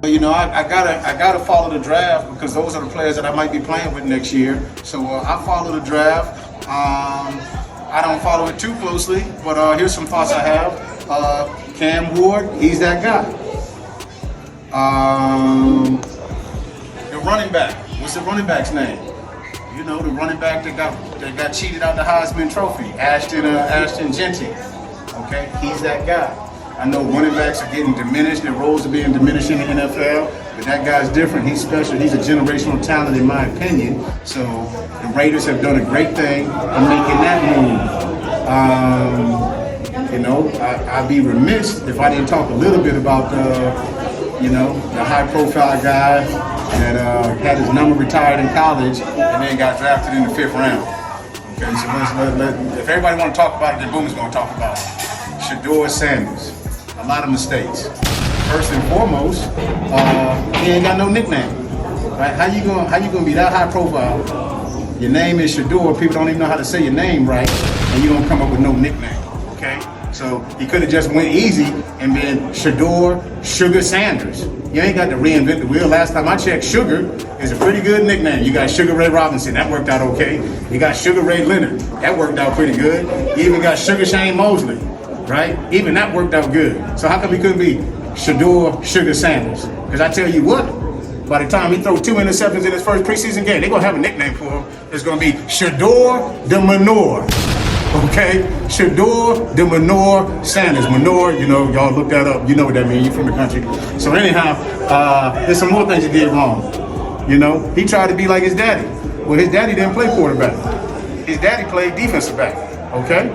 you know, I gotta follow the draft because those are the players that I might be playing with next year. So I follow the draft. I don't follow it too closely, but here's some thoughts I have. Cam Ward, he's that guy. The running back. What's the running back's name? You know, the running back that got cheated out the Heisman Trophy, Ashton Genty. Okay, he's that guy. I know running backs are getting diminished, their roles are being diminished in the NFL, but that guy's different. He's special. He's a generational talent, in my opinion. So the Raiders have done a great thing in making that move. You know, I'd be remiss if I didn't talk a little bit about the high-profile guy that had his number retired in college and then got drafted in the 5th round. Okay, so if everybody want to talk about it, then Boomin's going to talk about it. Shedeur Sanders. A lot of mistakes. First and foremost, he ain't got no nickname. Right? How you gonna be that high profile? Your name is Shedeur. People don't even know how to say your name right, and you don't come up with no nickname. Okay, so he could have just went easy and been Shedeur Sugar Sanders. You ain't got to reinvent the wheel. Last time I checked, Sugar is a pretty good nickname. You got Sugar Ray Robinson, that worked out okay. You got Sugar Ray Leonard, that worked out pretty good. You even got Sugar Shane Mosley, right? Even that worked out good. So how come he couldn't be Shedeur Sugar Sanders? Because I tell you what, by the time he throws 2 interceptions in his first preseason game, they're going to have a nickname for him. It's going to be Shedeur the Manure. Okay? Shedeur the Manure Sanders. Manure, you know, y'all look that up. You know what that means. You're from the country. So anyhow, there's some more things he did wrong. You know, he tried to be like his daddy. Well, his daddy didn't play quarterback. His daddy played defensive back. Okay?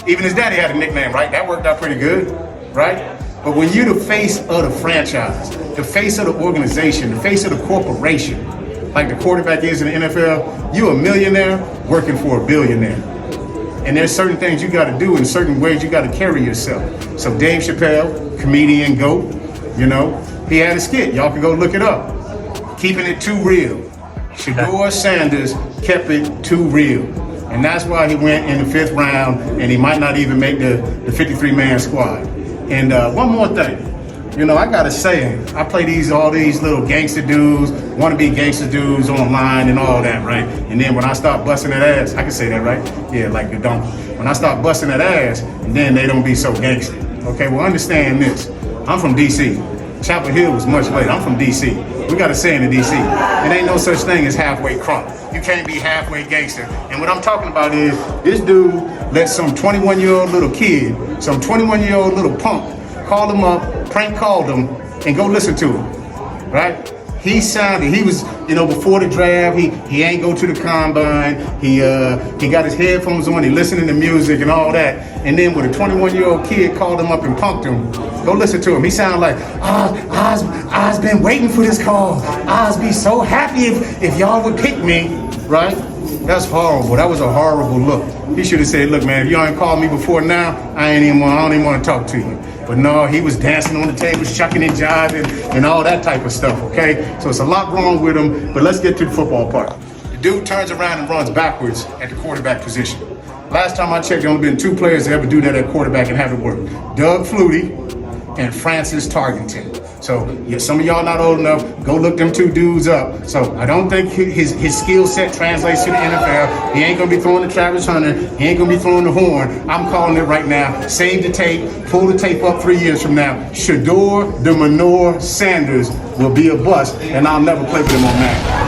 Even his daddy had a nickname, right? That worked out pretty good, right? But when you're the face of the franchise, the face of the organization, the face of the corporation, like the quarterback is in the NFL, you're a millionaire working for a billionaire. And there's certain things you got to do in certain ways you got to carry yourself. So Dave Chappelle, comedian, GOAT, you know, he had a skit. Y'all can go look it up. Keeping it too real. Shedeur Sanders kept it too real. And that's why he went in the 5th round, and he might not even make the 53-man squad. And one more thing. You know, I gotta say, I play all these little gangster dudes, wannabe gangster dudes online and all that, right? And then when I start busting that ass, I can say that, right? Yeah, like a donkey. When I start busting that ass, and then they don't be so gangster. Okay, well, understand this. I'm from D.C. Chapel Hill was much later. I'm from D.C. We got a saying in D.C. It ain't no such thing as halfway crunk. You can't be halfway gangster. And what I'm talking about is this dude let some 21-year-old little kid, some 21-year-old little punk, call him up, prank called him, and go listen to him, right? He was, you know, before the draft, he ain't go to the combine, he got his headphones on, he listening to music and all that, and then when a 21-year-old kid called him up and punked him, go listen to him. He sounded like, I've been waiting for this call. I'd be so happy if y'all would pick me, right? That's horrible. That was a horrible look. He should have said, look, man, if y'all ain't called me before now, I don't even want to talk to you. But no, he was dancing on the table, shucking and jiving, and all that type of stuff, okay? So it's a lot wrong with him, but let's get to the football part. The dude turns around and runs backwards at the quarterback position. Last time I checked, there only been 2 players that ever do that at quarterback and have it work. Doug Flutie and Francis Tarkenton. So yeah, some of y'all not old enough, go look them 2 dudes up. So I don't think his skill set translates to the NFL. He ain't gonna be throwing the Travis Hunter. He ain't gonna be throwing the horn. I'm calling it right now. Save the tape, pull the tape up 3 years from now. Shedeur the Manure Sanders will be a bust, and I'll never play with him on Madden.